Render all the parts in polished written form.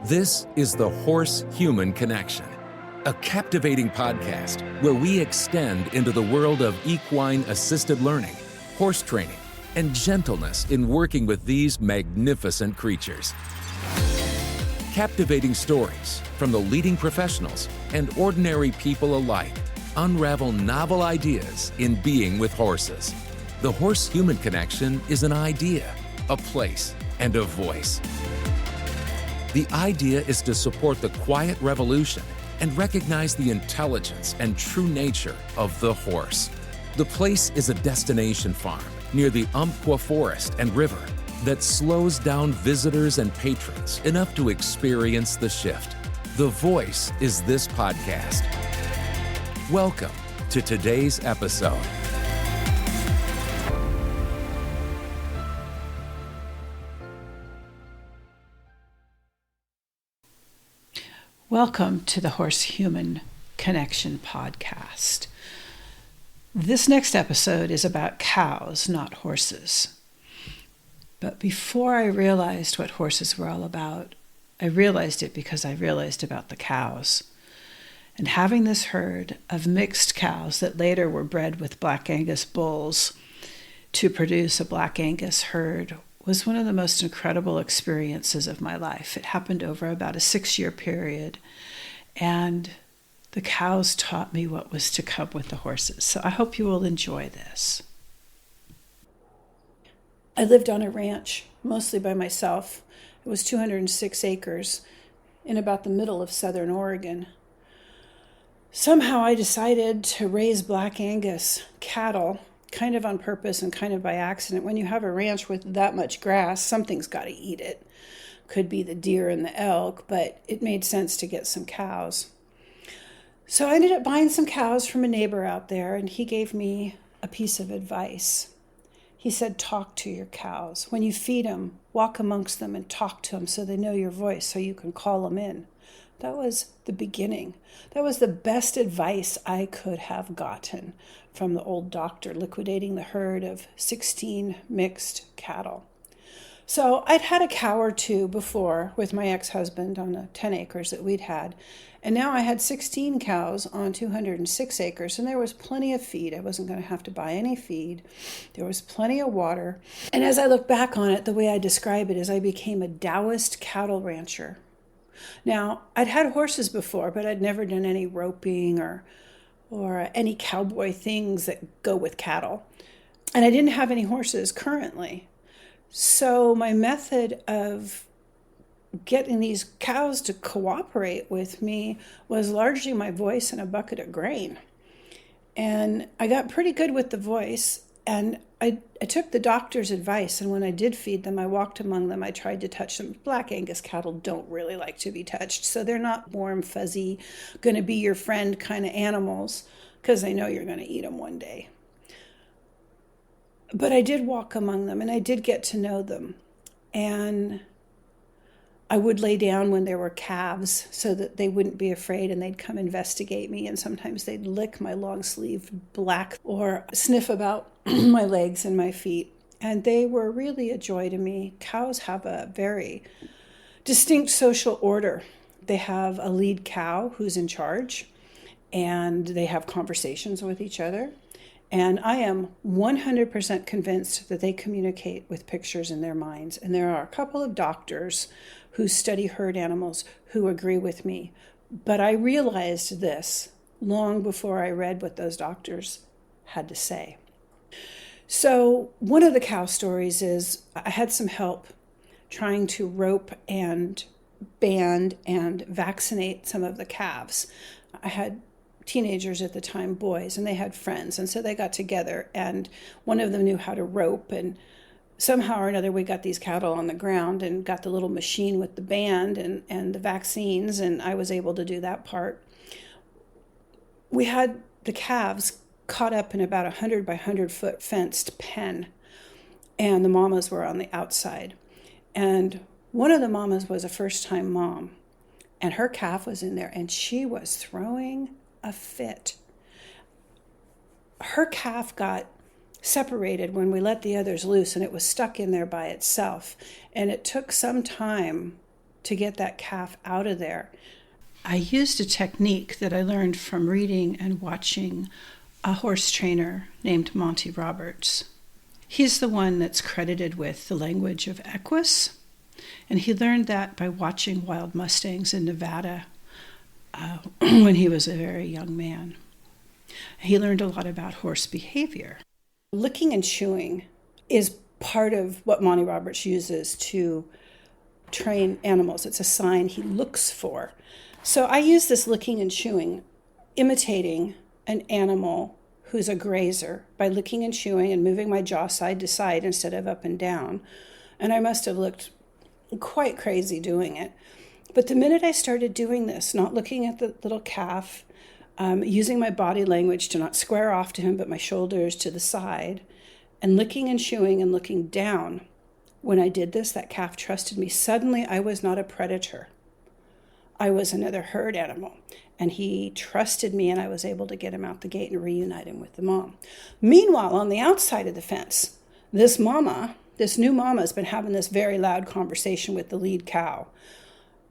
This is the Horse-Human Connection, a captivating podcast where we extend into the world of equine-assisted learning, horse training, and gentleness in working with these magnificent creatures. Captivating stories from the leading professionals and ordinary people alike unravel novel ideas in being with horses. The Horse-Human Connection is an idea, a place, and a voice. The idea is to support the quiet revolution and recognize the intelligence and true nature of the horse. The place is a destination farm near the Umpqua Forest and River that slows down visitors and patrons enough to experience the shift. The voice is this podcast. Welcome to today's episode. Welcome to the Horse-Human Connection podcast. This next episode is about cows, not horses. But before I realized what horses were all about, I realized it because I realized about the cows. And having this herd of mixed cows that later were bred with Black Angus bulls to produce a Black Angus herd was one of the most incredible experiences of my life. It happened over about a 6-year period, and the cows taught me what was to come with the horses. So I hope you will enjoy this. I lived on a ranch, mostly by myself. It was 206 acres in about the middle of southern Oregon. Somehow I decided to raise Black Angus cattle, kind of on purpose and kind of by accident. When you have a ranch with that much grass, something's got to eat it. Could be the deer and the elk, but it made sense to get some cows. So I ended up buying some cows from a neighbor out there, and he gave me a piece of advice. He said, talk to your cows. When you feed them, walk amongst them and talk to them so they know your voice so you can call them in. That was the beginning. That was the best advice I could have gotten from the old doctor liquidating the herd of 16 mixed cattle. So I'd had a cow or two before with my ex-husband on the 10 acres that we'd had. And now I had 16 cows on 206 acres, and there was plenty of feed. I wasn't going to have to buy any feed. There was plenty of water. And as I look back on it, the way I describe it is I became a Taoist cattle rancher. Now, I'd had horses before, but I'd never done any roping or any cowboy things that go with cattle. And I didn't have any horses currently. So my method of getting these cows to cooperate with me was largely my voice and a bucket of grain. And I got pretty good with the voice, and I took the doctor's advice, and when I did feed them, I walked among them, I tried to touch them. Black Angus cattle don't really like to be touched, so they're not warm, fuzzy, going to be your friend kind of animals, because they know you're going to eat them one day. But I did walk among them, and I did get to know them. And I would lay down when there were calves so that they wouldn't be afraid, and they'd come investigate me, and sometimes they'd lick my long-sleeved black or sniff about my legs and my feet. And they were really a joy to me. Cows have a very distinct social order. They have a lead cow who's in charge, and they have conversations with each other. And I am 100% convinced that they communicate with pictures in their minds. And there are a couple of doctors who study herd animals who agree with me. But I realized this long before I read what those doctors had to say. So one of the cow stories is I had some help trying to rope and band and vaccinate some of the calves. I had teenagers at the time, boys, and they had friends, and so they got together, and one of them knew how to rope, and somehow or another we got these cattle on the ground and got the little machine with the band and the vaccines, and I was able to do that part. We had the calves caught up in about 100 by 100 foot fenced pen, and the mamas were on the outside. And one of the mamas was a first-time mom, and her calf was in there, and she was throwing a fit. Her calf got separated when we let the others loose, and it was stuck in there by itself. And it took some time to get that calf out of there. I used a technique that I learned from reading and watching a horse trainer named Monty Roberts. He's the one that's credited with the language of equus, and he learned that by watching wild mustangs in Nevada when he was a very young man. He learned a lot about horse behavior. Licking and chewing is part of what Monty Roberts uses to train animals. It's a sign he looks for. So I use this licking and chewing, imitating an animal who's a grazer by licking and chewing and moving my jaw side to side instead of up and down. And I must have looked quite crazy doing it. But the minute I started doing this, not looking at the little calf, using my body language to not square off to him, but my shoulders to the side, and licking and chewing and looking down, when I did this, that calf trusted me. Suddenly, I was not a predator. I was another herd animal. And he trusted me, and I was able to get him out the gate and reunite him with the mom. Meanwhile, on the outside of the fence, this new mama, has been having this very loud conversation with the lead cow.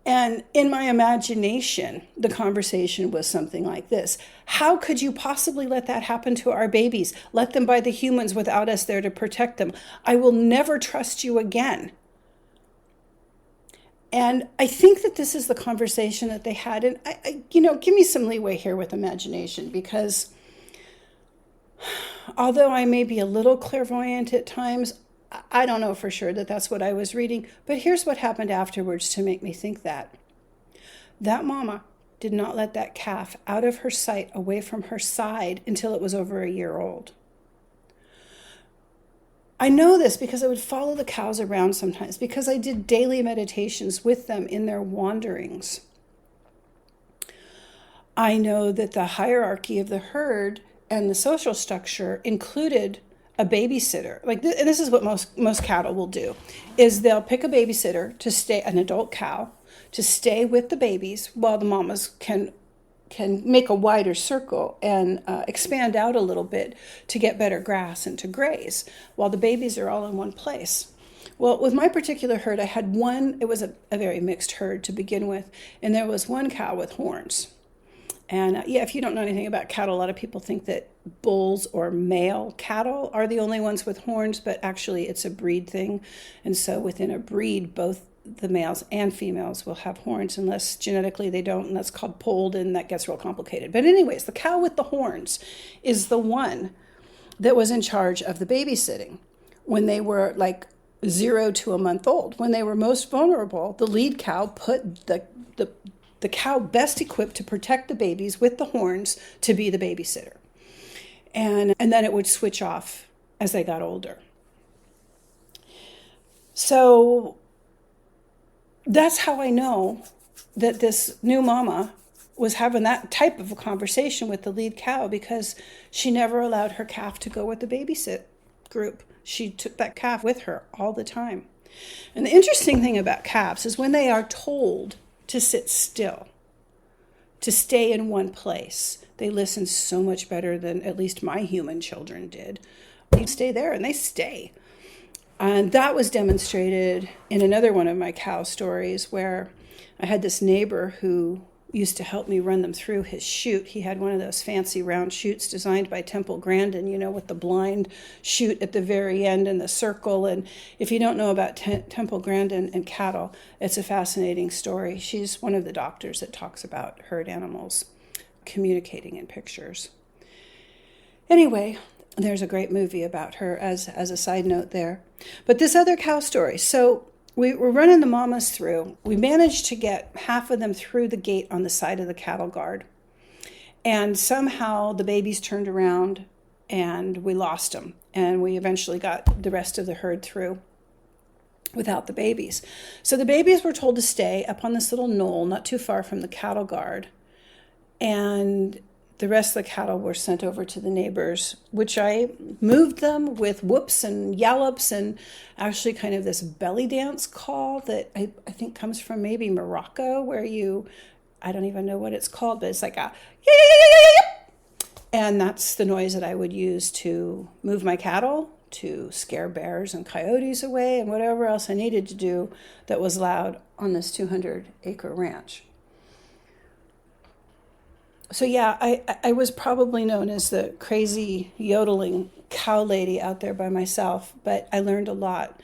And in my imagination, the conversation was something like this. How could you possibly let that happen to our babies? Let them by the humans without us there to protect them. I will never trust you again. And I think that this is the conversation that they had. And I give me some leeway here with imagination, because although I may be a little clairvoyant at times, I don't know for sure that that's what I was reading. But here's what happened afterwards to make me think that. That mama did not let that calf out of her sight, away from her side, until it was over a year old. I know this because I would follow the cows around sometimes, because I did daily meditations with them in their wanderings. I know that the hierarchy of the herd and the social structure included a babysitter. And this is what most cattle will do, is they'll pick a babysitter to stay, an adult cow, to stay with the babies while the mamas can make a wider circle and expand out a little bit to get better grass and to graze, while the babies are all in one place. Well, with my particular herd, I had it was a very mixed herd to begin with, and there was one cow with horns. And if you don't know anything about cattle, a lot of people think that bulls or male cattle are the only ones with horns, but actually it's a breed thing. And so within a breed, both the males and females will have horns, unless genetically they don't, and that's called polled, and that gets real complicated. But anyways, the cow with the horns is the one that was in charge of the babysitting when they were like 0 to a month old. When they were most vulnerable, the lead cow put the cow best equipped to protect the babies with the horns to be the babysitter. And then it would switch off as they got older. So that's how I know that this new mama was having that type of a conversation with the lead cow, because she never allowed her calf to go with the babysit group. She took that calf with her all the time. And the interesting thing about calves is when they are told to sit still, to stay in one place, they listen so much better than at least my human children did. You stay there and they stay. And that was demonstrated in another one of my cow stories, where I had this neighbor who used to help me run them through his chute. He had one of those fancy round chutes designed by Grandin, with the blind chute at the very end and the circle. And if you don't know about Grandin and cattle, it's a fascinating story. She's one of the doctors that talks about herd animals communicating in pictures. Anyway, there's a great movie about her as a side note there. But this other cow story. So we were running the mamas through. We managed to get half of them through the gate on the side of the cattle guard. And somehow the babies turned around and we lost them. And we eventually got the rest of the herd through without the babies. So the babies were told to stay up on this little knoll not too far from the cattle guard. And the rest of the cattle were sent over to the neighbors, which I moved them with whoops and yallops and actually kind of this belly dance call that I think comes from maybe Morocco, where I don't even know what it's called, but it's like a yip. And that's the noise that I would use to move my cattle to scare bears and coyotes away and whatever else I needed to do that was loud on this 200-acre ranch. So yeah, I was probably known as the crazy yodeling cow lady out there by myself, but I learned a lot.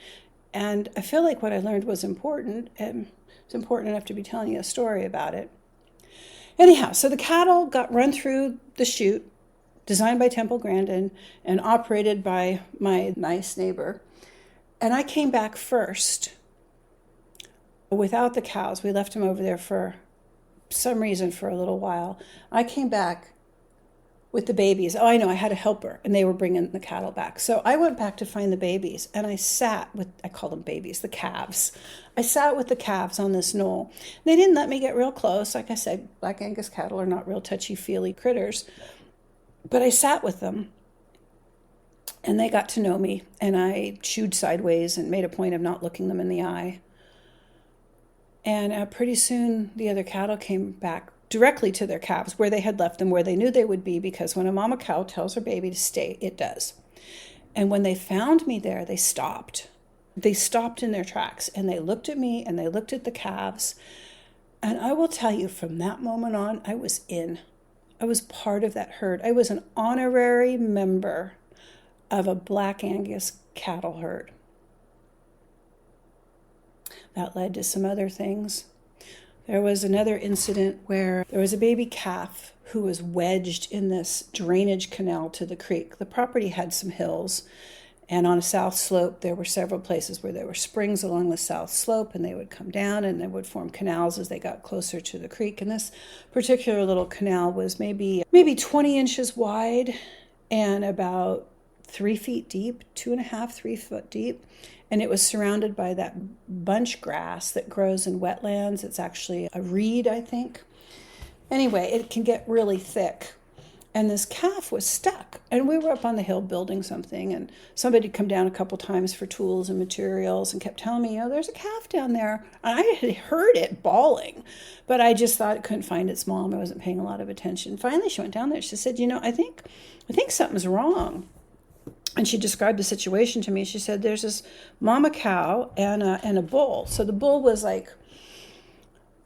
And I feel like what I learned was important, and it's important enough to be telling you a story about it. Anyhow, so the cattle got run through the chute, designed by Temple Grandin and operated by my nice neighbor. And I came back first without the cows. We left them over there for some reason for a little while. I came back with the babies. Oh, I know, I had a helper, and they were bringing the cattle back. So I went back to find the babies, and I sat with, I call them babies, the calves. I sat with the calves on this knoll. They didn't let me get real close. Like I said, Black Angus cattle are not real touchy-feely critters. But I sat with them, and they got to know me, and I chewed sideways and made a point of not looking them in the eye. And pretty soon, the other cattle came back directly to their calves, where they had left them, where they knew they would be, because when a mama cow tells her baby to stay, it does. And when they found me there, they stopped. They stopped in their tracks, and they looked at me, and they looked at the calves. And I will tell you, from that moment on, I was in. I was part of that herd. I was an honorary member of a Black Angus cattle herd. That led to some other things. There was another incident where there was a baby calf who was wedged in this drainage canal to the creek. The property had some hills, and on a south slope, there were several places where there were springs along the south slope, and they would come down and they would form canals as they got closer to the creek. And this particular little canal was maybe 20 inches wide and about 3 feet deep, 2.5, 3 foot deep. And it was surrounded by that bunch grass that grows in wetlands. It's actually a reed, I think. Anyway, it can get really thick. And this calf was stuck. And we were up on the hill building something, and somebody had come down a couple times for tools and materials and kept telling me, there's a calf down there. And I had heard it bawling, but I just thought it couldn't find its mom. I wasn't paying a lot of attention. Finally, she went down there. She said, I think something's wrong. And she described the situation to me. She said, there's this mama cow and a bull. So the bull was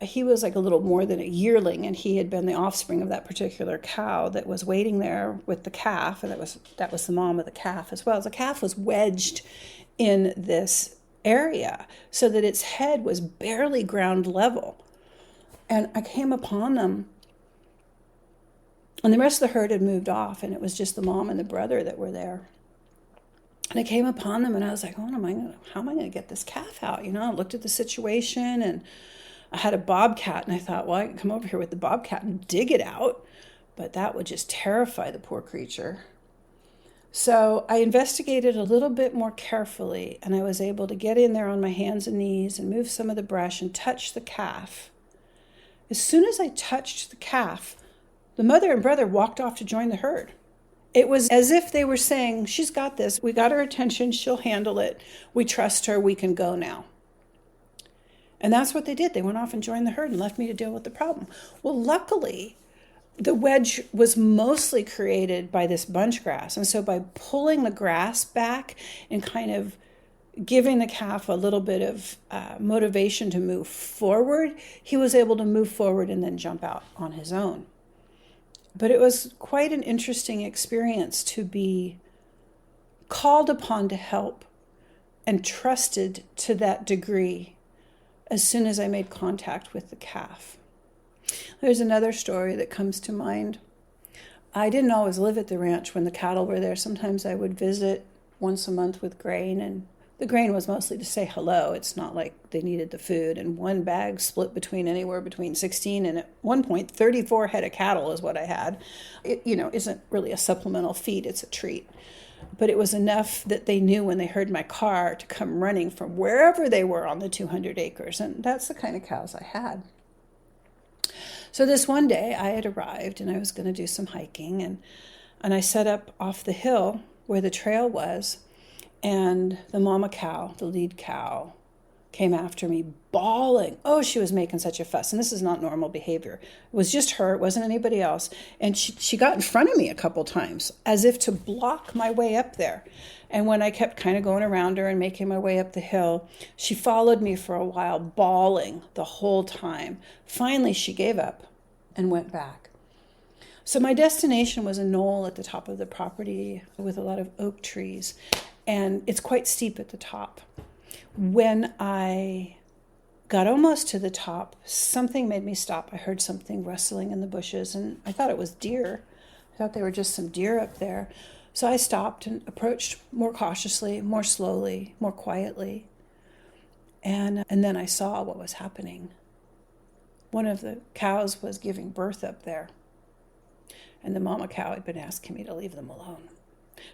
he was like a little more than a yearling, and he had been the offspring of that particular cow that was waiting there with the calf, and that was the mom of the calf as well. The calf was wedged in this area so that its head was barely ground level. And I came upon them, and the rest of the herd had moved off, and it was just the mom and the brother that were there. And I came upon them, and I was like, how am I going to get this calf out? I looked at the situation, and I had a bobcat, and I thought, well, I can come over here with the bobcat and dig it out, but that would just terrify the poor creature. So I investigated a little bit more carefully, and I was able to get in there on my hands and knees and move some of the brush and touch the calf. As soon as I touched the calf, the mother and brother walked off to join the herd. It was as if they were saying, she's got this. We got her attention. She'll handle it. We trust her. We can go now. And that's what they did. They went off and joined the herd and left me to deal with the problem. Well, luckily, the wedge was mostly created by this bunch grass. And so by pulling the grass back and kind of giving the calf a little bit of motivation to move forward, he was able to move forward and then jump out on his own. But it was quite an interesting experience to be called upon to help and trusted to that degree as soon as I made contact with the calf. There's another story that comes to mind. I didn't always live at the ranch when the cattle were there. Sometimes I would visit once a month with grain, and the grain was mostly to say hello. It's not like they needed the food. And one bag split anywhere between 16 and at one point 34 head of cattle is what I had. It, isn't really a supplemental feed, it's a treat. But it was enough that they knew when they heard my car to come running from wherever they were on the 200 acres. And that's the kind of cows I had. So this one day I had arrived and I was going to do some hiking, and I set up off the hill where the trail was. And the mama cow, the lead cow, came after me bawling. Oh, she was making such a fuss. And this is not normal behavior. It was just her. It wasn't anybody else. And she got in front of me a couple times as if to block my way up there. And when I kept kind of going around her and making my way up the hill, she followed me for a while, bawling the whole time. Finally, she gave up and went back. So my destination was a knoll at the top of the property with a lot of oak trees. And it's quite steep at the top. When I got almost to the top, something made me stop. I heard something rustling in the bushes, and I thought it was deer. I thought they were just some deer up there. So I stopped and approached more cautiously, more slowly, more quietly. And then I saw what was happening. One of the cows was giving birth up there. And the mama cow had been asking me to leave them alone.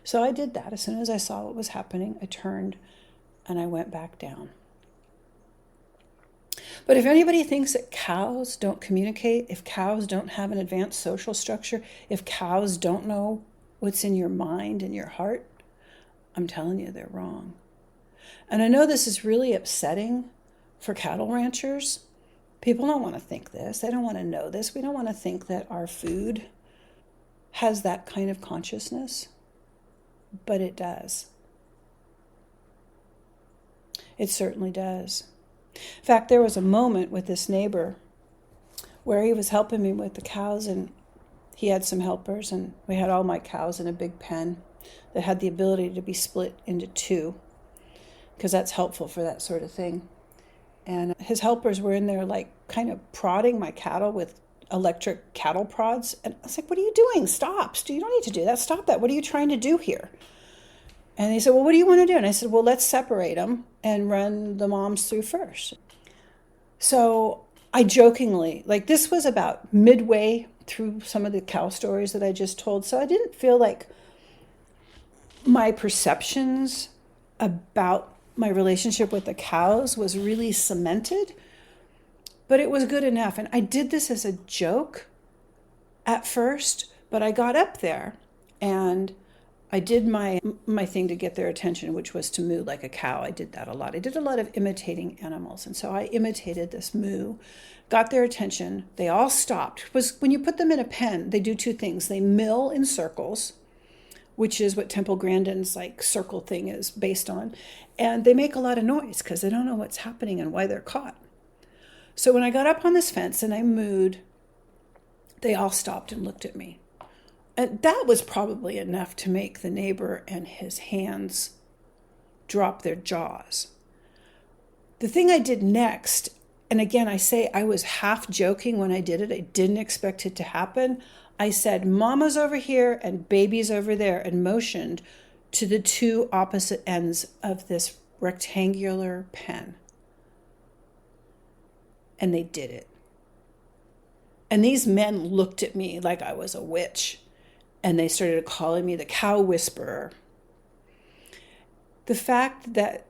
So I did that. As soon as I saw what was happening, I turned and I went back down. But if anybody thinks that cows don't communicate, if cows don't have an advanced social structure, if cows don't know what's in your mind and your heart, I'm telling you, they're wrong. And I know this is really upsetting for cattle ranchers. People don't want to think this. They don't want to know this. We don't want to think that our food has that kind of consciousness, but it does. It certainly does. In fact, there was a moment with this neighbor where he was helping me with the cows, and he had some helpers, and we had all my cows in a big pen that had the ability to be split into two, because that's helpful for that sort of thing. And his helpers were in there like kind of prodding my cattle with electric cattle prods. And I was like, what are you doing? Stop. You don't need to do that. Stop that. What are you trying to do here? And he said, well, what do you want to do? And I said, well, let's separate them and run the moms through first. So I jokingly, like this was about midway through some of the cow stories that I just told. So I didn't feel like my perceptions about my relationship with the cows was really cemented, but it was good enough. And I did this as a joke at first, but I got up there and I did my thing to get their attention, which was to moo like a cow. I did that a lot. I did a lot of imitating animals. And so I imitated this moo, got their attention. They all stopped. When you put them in a pen, they do two things. They mill in circles, which is what Temple Grandin's like circle thing is based on. And they make a lot of noise because they don't know what's happening and why they're caught. So when I got up on this fence and I mooed, they all stopped and looked at me. And that was probably enough to make the neighbor and his hands drop their jaws. The thing I did next, and again, I say I was half joking when I did it. I didn't expect it to happen. I said, mama's over here and baby's over there, and motioned to the two opposite ends of this rectangular pen. And they did it. And these men looked at me like I was a witch. And they started calling me the cow whisperer. The fact that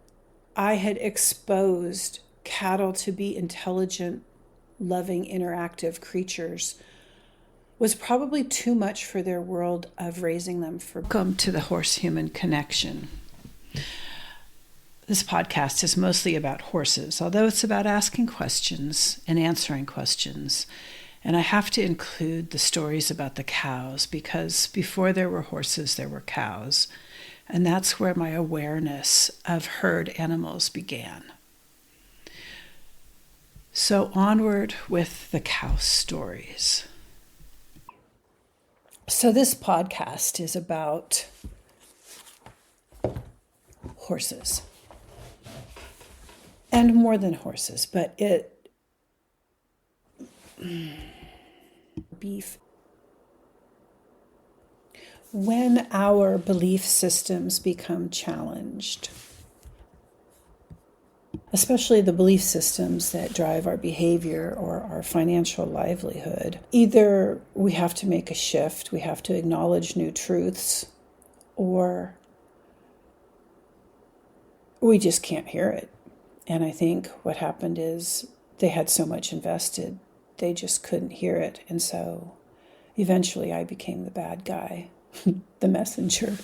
I had exposed cattle to be intelligent, loving, interactive creatures was probably too much for their world of raising them for. Welcome to the horse-human connection. This podcast is mostly about horses, although it's about asking questions and answering questions. And I have to include the stories about the cows because before there were horses, there were cows. And that's where my awareness of herd animals began. So onward with the cow stories. So this podcast is about horses. And more than horses, but beef. When our belief systems become challenged, especially the belief systems that drive our behavior or our financial livelihood, either we have to make a shift, we have to acknowledge new truths, or we just can't hear it. And I think what happened is they had so much invested, they just couldn't hear it. And so eventually I became the bad guy, the messenger.